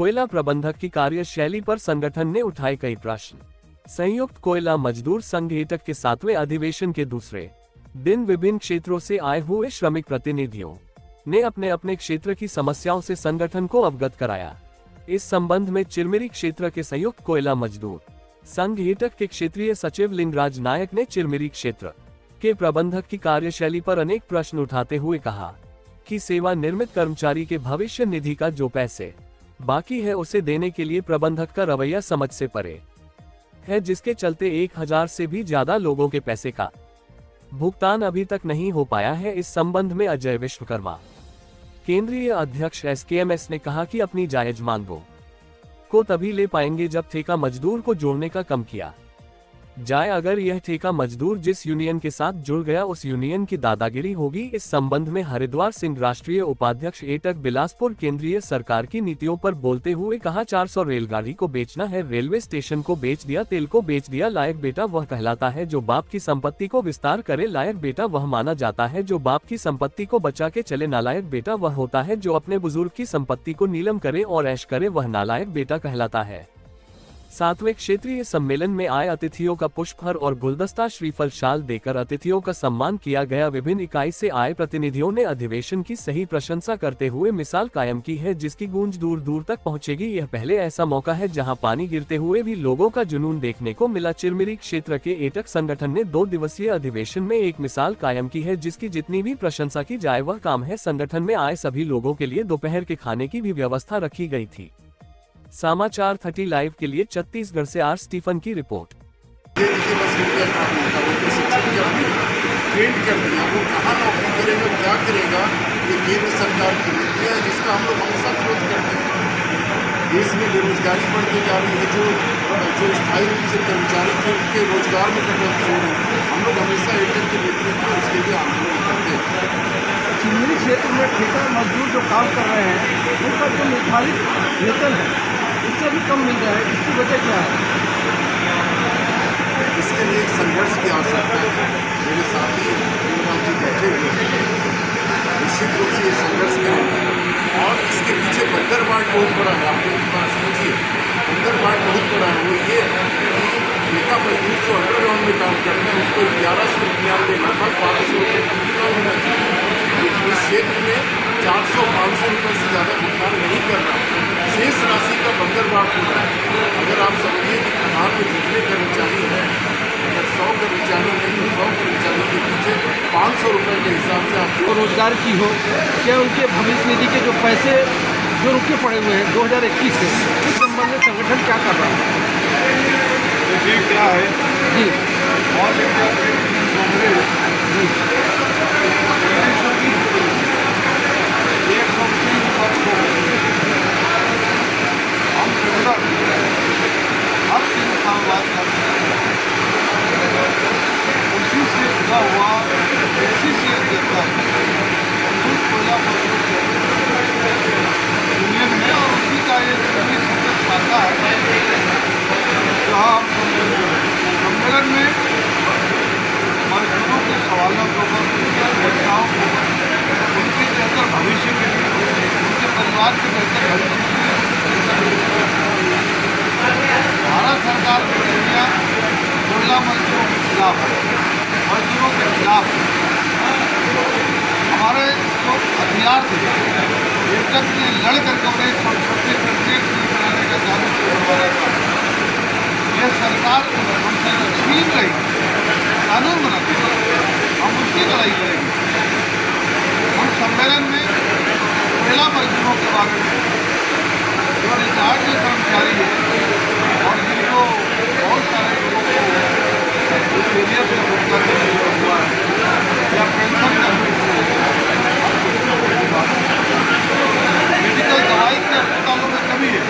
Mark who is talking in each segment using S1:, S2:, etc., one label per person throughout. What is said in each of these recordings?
S1: कोयला प्रबंधक की कार्यशैली पर संगठन ने उठाए कई प्रश्न। संयुक्त कोयला मजदूर संघ एटक के 7वें अधिवेशन के दूसरे दिन विभिन्न क्षेत्रों से आए हुए श्रमिक प्रतिनिधियों ने अपने अपने क्षेत्र की समस्याओं से संगठन को अवगत कराया। इस संबंध में चिरमिरी क्षेत्र के संयुक्त कोयला मजदूर संघ एटक के क्षेत्रीय सचिव लिंगराज नायक ने चिरमिरी क्षेत्र के प्रबंधक की कार्यशैली पर अनेक प्रश्न उठाते हुए कहा कि सेवा निर्मित कर्मचारी के भविष्य निधि का जो पैसे बाकी है उसे देने के लिए प्रबंधक का रवैया समझ से परे है, जिसके चलते 1000 से भी ज्यादा लोगों के पैसे का भुगतान अभी तक नहीं हो पाया है। इस संबंध में अजय विश्वकर्मा केंद्रीय अध्यक्ष SKMS ने कहा कि अपनी जायज मांगों को तभी ले पाएंगे जब ठेका मजदूर को जोड़ने का काम किया जाए। अगर यह ठेका मजदूर जिस यूनियन के साथ जुड़ गया उस यूनियन की दादागिरी होगी। इस संबंध में हरिद्वार सिंह राष्ट्रीय उपाध्यक्ष एटक बिलासपुर केंद्रीय सरकार की नीतियों पर बोलते हुए कहा 400 रेलगाड़ी को बेचना है, रेलवे स्टेशन को बेच दिया, तेल को बेच दिया। लायक बेटा वह कहलाता है जो बाप की संपत्ति को विस्तार करे, लायक बेटा वह माना जाता है जो बाप की संपत्ति को बचा के चले, नालायक बेटा वह होता है जो अपने बुजुर्ग की संपत्ति को नीलम करे और ऐश करे, वह नालायक बेटा कहलाता है। 7वें क्षेत्रीय सम्मेलन में आए अतिथियों का पुष्पहार और गुलदस्ता श्रीफल शाल देकर अतिथियों का सम्मान किया गया। विभिन्न इकाई से आए प्रतिनिधियों ने अधिवेशन की सही प्रशंसा करते हुए मिसाल कायम की है जिसकी गूंज दूर दूर तक पहुंचेगी। यह पहले ऐसा मौका है जहां पानी गिरते हुए भी लोगों का जुनून देखने को मिला। चिरमिरी क्षेत्र के एटक संगठन ने 2 दिवसीय अधिवेशन में एक मिसाल कायम की है जिसकी जितनी भी प्रशंसा की जाए वह काम है। संगठन में आए सभी लोगों के लिए दोपहर के खाने की भी व्यवस्था रखी गई थी। समाचार 30 लाइव के लिए छत्तीसगढ़ से आर स्टीफन की रिपोर्ट।
S2: केंद्र सरकार की नीति है जिसका हम लोग हमेशा विरोध करते हैं। देश में बेरोजगारी बढ़ती जा रही है, जो स्थायी रूप से कर्मचारी थे उनके रोजगार में कटौती हो रही है। हम लोग हमेशा एटक के नेतृत्व में इसके लिए आंदोलन करते हैं।
S3: चिरमिरी क्षेत्र में ठेका मजदूर जो काम कर रहे हैं उनका जो निर्धारित वेतन है उससे भी कम मिल रहा है, इसकी वजह क्या है?
S2: इसके लिए एक संघर्ष की आवश्यकता है। मेरे साथी जी बैठे हुए हैं, निश्चित रूप से ये संघर्ष करेंगे और इसके पीछे बंदरबाट बहुत बड़ा है। आप लोग बात समझिए, बंदरबाट बहुत बड़ा है। वो ये ठेका मजदूर जो अंडरग्राउंड में काम करते हैं उसको 1199 लगभग 1200 रुपये का भुगतान होना चाहिए। लेकिन इस क्षेत्र में 400-500 रुपये से ज़्यादा भुगतान नहीं कर रहा। शेष राशि का बंदरबाट हो रहा है। अगर आप समझिए कि प्रधान में जितने कर्मचारी हैं, अगर 100 कर्मचारी हैं तो 100 कर्मचारी के पीछे 500 रुपये के हिसाब से आप
S3: रोजगार की हो, क्या उनके भविष्य निधि के जो पैसे जो रुके पड़े हुए हैं 2021 से, इस संबंध में संगठन क्या कर रहा है?
S2: ये क्या है
S3: जी
S2: ऑल इंडिया कांग्रेस
S4: हर 3 साल बाद उसी से जुड़ा हुआ उसी से देता कोयला यूनियन है और उसी का एक खाता है जहाँ सम्मेलन में मजदूरों के सवालों को घटनाओं को उनके बेहतर भविष्य के लिए, उनके परिवार के बेहतर भविष्य के लिए भारत सरकार की नीतियाँ कोयला मजदूरों के खिलाफ है, मजदूरों के खिलाफ हमारे जो हथियार थे एटक ने लड़ करके उन्हें छोटे प्रत्येक बनाने का चालू करवाया था। यह सरकार हमसे छीन रही कानून बनाती है, हम उसकी लड़ाई करेंगे। हम सम्मेलन में कोयला मजदूरों के बारे में जो रिटायर्ड के कर्मचारी हैं और जिनको बहुत सारे लोगों को इस एरिया से रोजगार दिया हुआ है या पेंशन का मेडिकल दवाई के अस्पतालों में कमी है,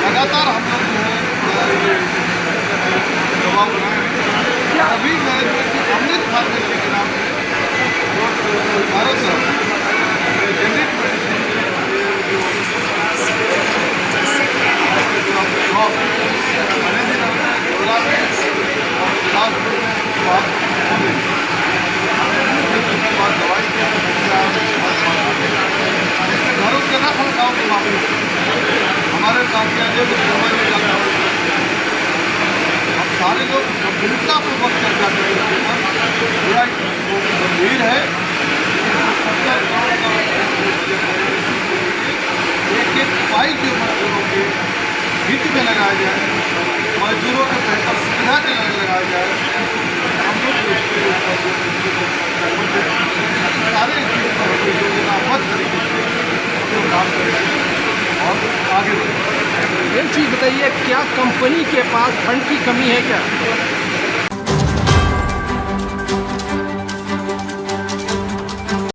S4: लगातार हम लोग जो है दबाव बनाए हैं। अभी मैं अमृत खाते लोग गंभीरतापूर्वक चर्चा करें इसके ऊपर। पूरा गंभीर है। 70 करोड़ का एक उपाय जो मजदूरों के हित में लगाया जाए, मजदूरों के बेहतर सुविधा के लिए लगाया जाए। हम लोग सारे योजनाबद्ध तरीके से काम करेंगे और आगे बढ़ेंगे।
S3: एक चीज़ बताइए, क्या कंपनी के पास फंड की कमी है क्या?